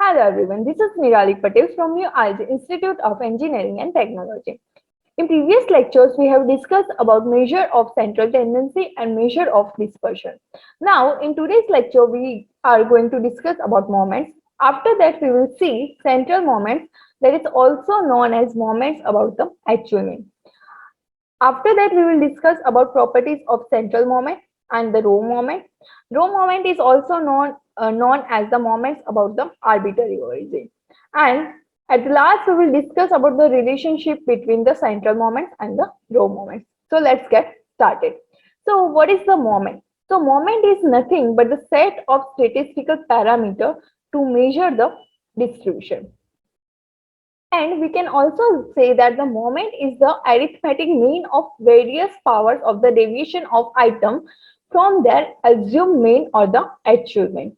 Hello everyone, this is Nirali Patel from UIG Institute of Engineering and Technology. In previous lectures, we have discussed about measure of central tendency and measure of dispersion. Now, in today's lecture, we are going to discuss about moments. After that, we will see central moments, that is also known as moments about the actual mean. After that, we will discuss about properties of central moment and the row moment. Row moment is also known as the moments about the arbitrary origin. And at the last, we will discuss about the relationship between the central moment and the row moment. So let's get started. So what is the moment? So moment is nothing but the set of statistical parameter to measure the distribution. And we can also say that the moment is the arithmetic mean of various powers of the deviation of item from their assumed mean or the actual mean.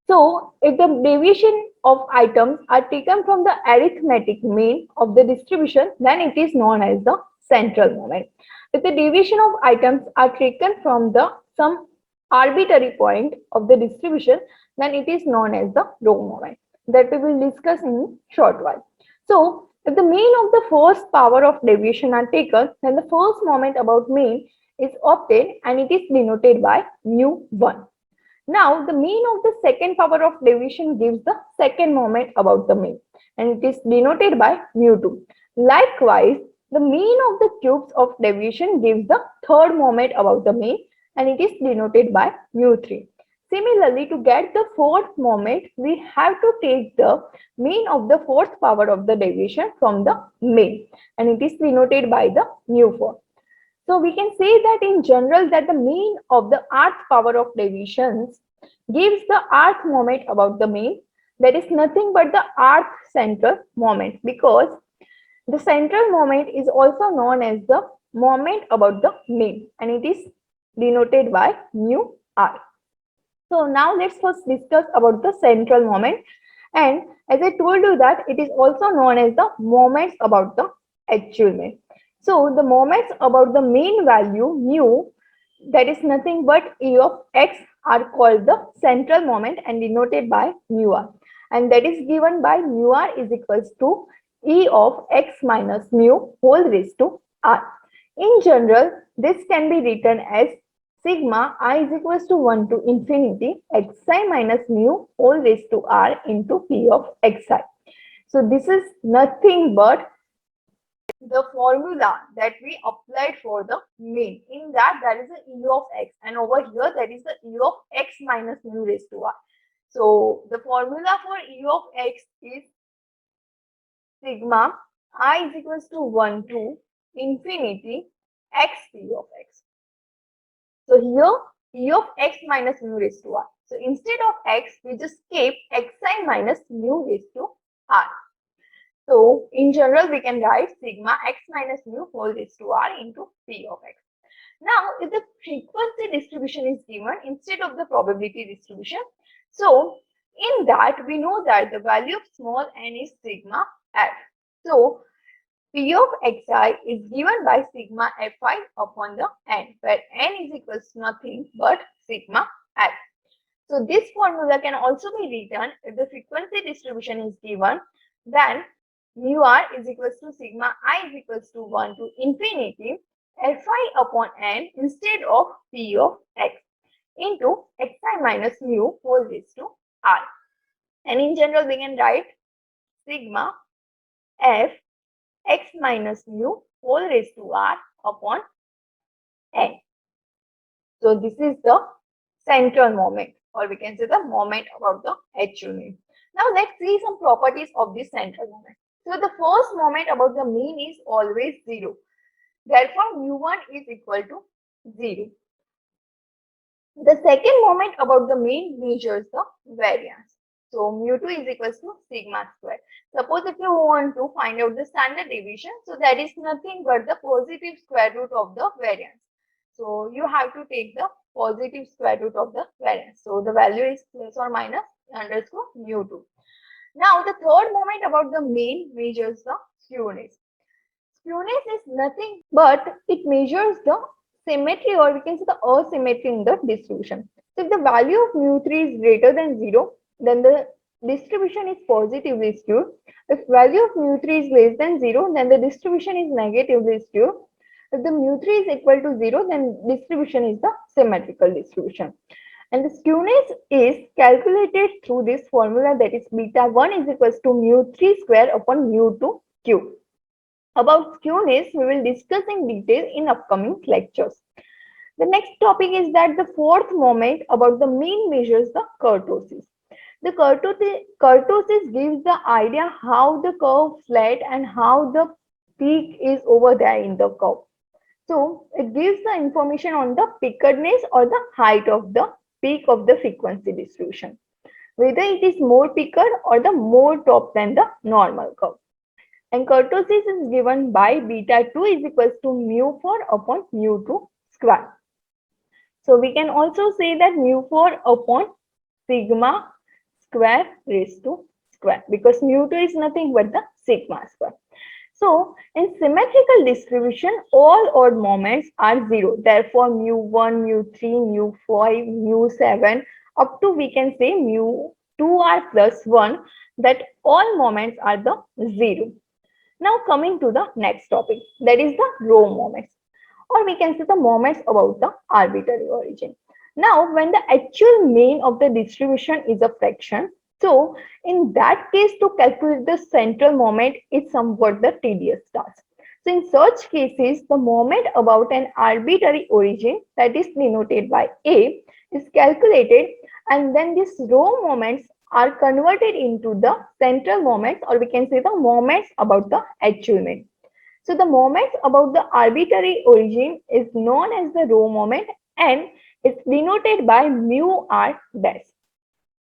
So, if the deviation of items are taken from the arithmetic mean of the distribution, then it is known as the central moment. If the deviation of items are taken from the some arbitrary point of the distribution, then it is known as the row moment. That we will discuss in short while. So, if the mean of the first power of deviation are taken, then the first moment about mean is obtained and it is denoted by mu1. Now, the mean of the second power of deviation gives the second moment about the mean and it is denoted by mu2. Likewise, the mean of the cubes of deviation gives the third moment about the mean and it is denoted by mu3. Similarly, to get the fourth moment, we have to take the mean of the fourth power of the deviation from the mean and it is denoted by the mu4. So we can say that in general that the mean of the rth power of deviations gives the rth moment about the mean. That is nothing but the rth central moment because the central moment is also known as the moment about the mean and it is denoted by mu r. So now let's first discuss about the central moment, and as I told you that it is also known as the moments about the actual mean. So the moments about the mean value mu, that is nothing but E of x, are called the central moment and denoted by mu r, and that is given by mu r is equals to E of x minus mu whole raised to r. In general, this can be written as sigma I is equals to 1 to infinity xi minus mu whole raised to r into p of xi. So this is nothing but the formula that we applied for the mean. In that, there is a e of x, and over here there is the e of x minus mu raised to r. So the formula for e of x is sigma I is equals to 1 to infinity xp of x. So here e of x minus mu raised to r. So instead of x, we just keep xi minus mu raised to r. So in general, we can write sigma x minus mu whole raised to r into p of x. Now, if the frequency distribution is given instead of the probability distribution, so in that we know that the value of small n is sigma f. So P of xi is given by sigma fi upon the n, where n is equals to nothing but sigma f. So this formula can also be written if the frequency distribution is given, then mu r is equals to sigma I is equals to 1 to infinity fi upon n instead of p of x into xi minus mu whole raised to r. And in general, we can write sigma f x minus mu whole raised to r upon n. So this is the central moment, or we can say the moment about the actual mean. Now let's see some properties of this central moment. So the first moment about the mean is always 0. Therefore, mu1 is equal to 0. The second moment about the mean measures the variance. So mu2 is equals to sigma square. Suppose if you want to find out the standard deviation, so that is nothing but the positive square root of the variance. So you have to take the positive square root of the variance. So the value is plus or minus underscore mu2. Now the third moment about the mean measures the skewness. Skewness is nothing but it measures the symmetry, or we can say the asymmetry in the distribution. So if the value of mu3 is greater than 0, then the distribution is positively skewed. If value of mu3 is less than 0, then the distribution is negatively skewed. If the mu3 is equal to 0, then distribution is the symmetrical distribution. And the skewness is calculated through this formula, that is beta 1 is equals to mu3 square upon mu2 cube. About skewness, we will discuss in detail in upcoming lectures. The next topic is that the fourth moment about the mean measures the kurtosis. The kurtosis gives the idea how the curve flat and how the peak is over there in the curve. So it gives the information on the pickedness or the height of the peak of the frequency distribution, whether it is more picked or the more top than the normal curve. And kurtosis is given by beta 2 is equals to mu4 upon mu2 square. So we can also say that mu4 upon sigma square raised to square, because mu2 is nothing but the sigma square. So in symmetrical distribution, all odd moments are 0. Therefore, mu1, mu3, mu5, mu7, up to we can say mu2 are plus 1, that all moments are the 0. Now coming to the next topic, that is the row moments, or we can say the moments about the arbitrary origin. Now, when the actual mean of the distribution is a fraction, so in that case, to calculate the central moment is somewhat the tedious task. So in such cases, the moment about an arbitrary origin, that is denoted by A, is calculated, and then these row moments are converted into the central moments, or we can say the moments about the actual mean. So the moments about the arbitrary origin is known as the row moment, and it's denoted by mu r dash.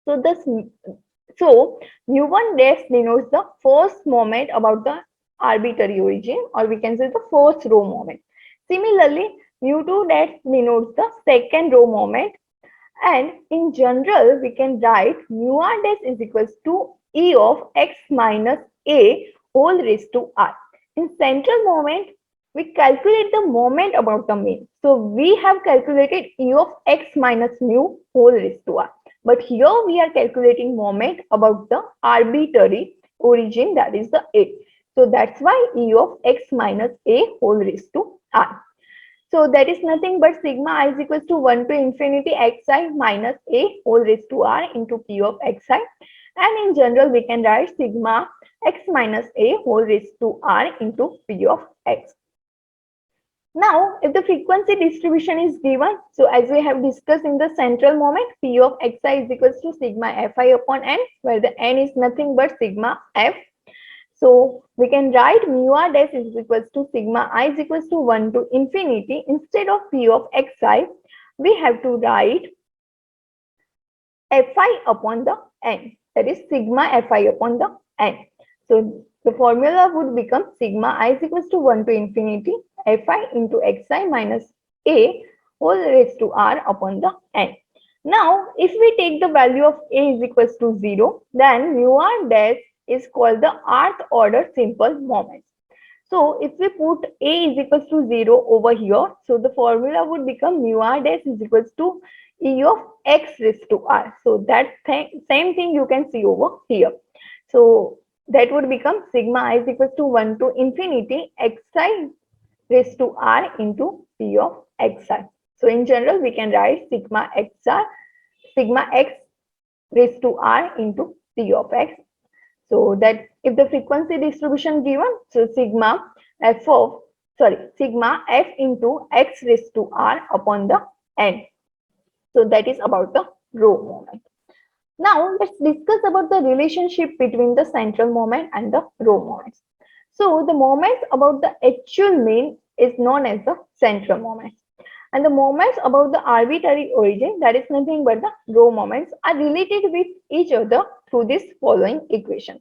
So mu1 dash denotes the first moment about the arbitrary origin, or we can say the first row moment. Similarly, mu2 dash denotes the second row moment, and in general we can write mu r dash is equals to e of x minus a whole raised to r. In central moment, we calculate the moment about the mean. So we have calculated e of x minus mu whole raised to r. But here we are calculating moment about the arbitrary origin, that is the a. So that's why e of x minus a whole raised to r. So that is nothing but sigma I is equals to 1 to infinity xi minus a whole raised to r into p of xi. And in general, we can write sigma x minus a whole raised to r into p of x. Now, if the frequency distribution is given, so as we have discussed in the central moment, p of xi is equals to sigma fi upon n, where the n is nothing but sigma f. So we can write mu r dash is equals to sigma I is equals to 1 to infinity. Instead of p of xi, we have to write fi upon the n, that is sigma fi upon the n. So the formula would become sigma I is equals to 1 to infinity fi into xi minus a whole raised to r upon the n. Now, if we take the value of a is equals to 0, then mu r dash is called the rth order simple moment. So if we put a is equals to 0 over here, so the formula would become mu r dash is equals to e of x raised to r. So that same thing you can see over here. So that would become sigma I is equals to 1 to infinity xi raised to r into p of xi. So in general, we can write sigma x raised to r into p of x. So that if the frequency distribution given, so sigma f into x raised to r upon the n. So that is about the row moment. Now let's discuss about the relationship between the central moment and the row moments. So the moments about the actual mean is known as the central moments. And the moments about the arbitrary origin, that is nothing but the row moments, are related with each other through this following equation.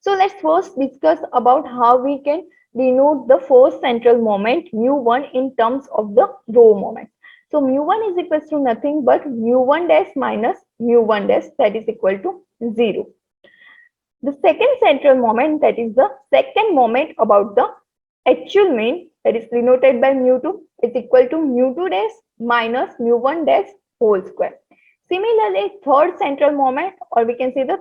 So let's first discuss about how we can denote the first central moment mu1 in terms of the row moment. So mu1 is equals to nothing but mu1 dash minus mu1 dash, that is equal to 0. The second central moment, that is the second moment about the actual mean, that is denoted by mu2, is equal to mu2 dash minus mu1 dash whole square. Similarly, third central moment, or we can say the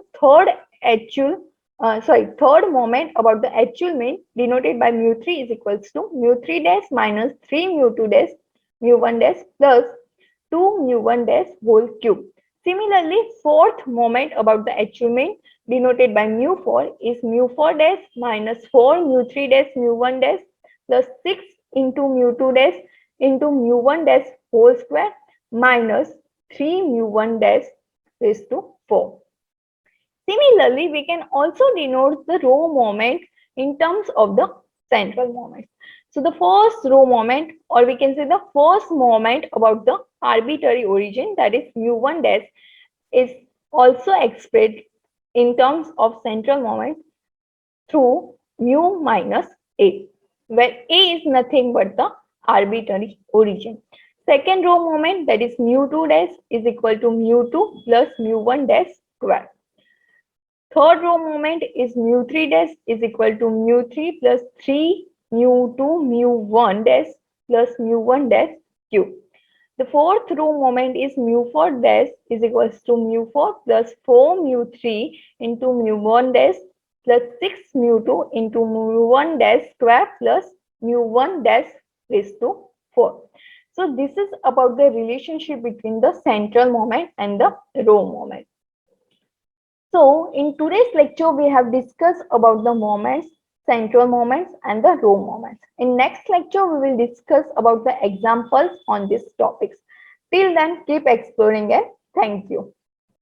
third moment about the actual mean, denoted by mu3 is equals to mu3 dash minus 3 mu2 dash mu1 dash plus 2 mu1 dash whole cube. Similarly, fourth moment about the actual mean, denoted by mu4 is mu4 dash minus 4 mu3 dash mu1 dash plus 6 into mu2 dash into mu1 dash whole square minus 3 mu1 dash raised to 4. Similarly, we can also denote the row moment in terms of the central moment. So the first row moment, or we can say the first moment about the arbitrary origin, that is mu1 dash, is also expressed in terms of central moment through mu minus a, where a is nothing but the arbitrary origin. Second row moment, that is mu2 dash, is equal to mu2 plus mu1 dash square. Third row moment is mu3 dash is equal to mu3 plus 3 mu2 mu1 dash plus mu1 dash cube. The fourth row moment is mu4 dash is equals to mu4 plus 4 mu3 into mu1 dash plus 6 mu2 into mu1 dash square plus mu1 dash raised to 4. So this is about the relationship between the central moment and the row moment. So in today's lecture, we have discussed about the moments, central moments and the row moments. In next lecture, we will discuss about the examples on these topics. Till then, keep exploring and thank you.